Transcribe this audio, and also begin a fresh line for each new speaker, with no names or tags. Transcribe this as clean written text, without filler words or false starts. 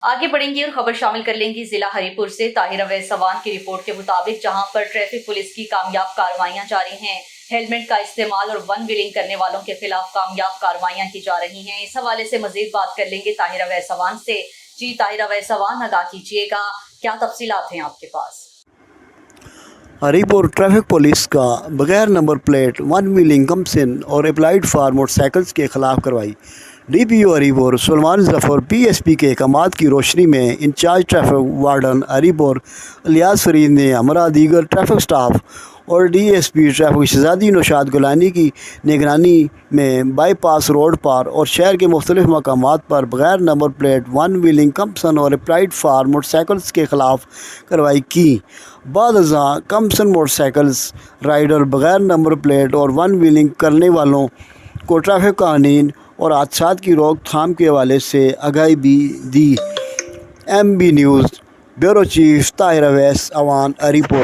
آگے بڑھیں گے اور خبر شامل کر لیں گی ضلع ہری پور سے طاہر اویس سوان کی رپورٹ کے مطابق، جہاں پر ٹریفک پولیس کی کامیاب کاروائیاں جاری ہیں۔ ہیلمٹ کا استعمال اور ون ویلنگ کرنے والوں کے خلاف کامیاب کاروائیاں کی جا رہی ہیں۔ اس حوالے سے مزید بات کر لیں گے طاہر اویس سوان سے۔ جی طاہر اویس سوان، آگاہ کیجیے گا، کیا تفصیلات ہیں آپ کے پاس؟
ہری پور ٹریفک پولیس کا بغیر نمبر پلیٹ ون ویلنگ کمسن اور اپلائیڈ فار موٹرسائیکلز کے خلاف کارروائی۔ ڈی پی او ہری پور سلمان ظفر پی ایس پی کے احکامات کی روشنی میں انچارج ٹریفک وارڈن ہری پور الیاس فرید نے ہمراہ دیگر ٹریفک سٹاف اور ڈی ایس پی ٹریفک شہزادی نوشاد گولانی کی نگرانی میں بائی پاس روڈ پر اور شہر کے مختلف مقامات پر بغیر نمبر پلیٹ ون ویلنگ کمسن اور اپلائیڈ فار موٹرسائیکلز کے خلاف کارروائی کی۔ بعد ازاں کمسن موٹرسائیکلز رائیڈر بغیر نمبر پلیٹ اور ون ویلنگ کرنے والوں کو ٹریفک قوانین اور حادثات کی روک تھام کے حوالے سے آگاہی بھی دی۔ MB news bureau chief Tahir Awais Awan ہری پور۔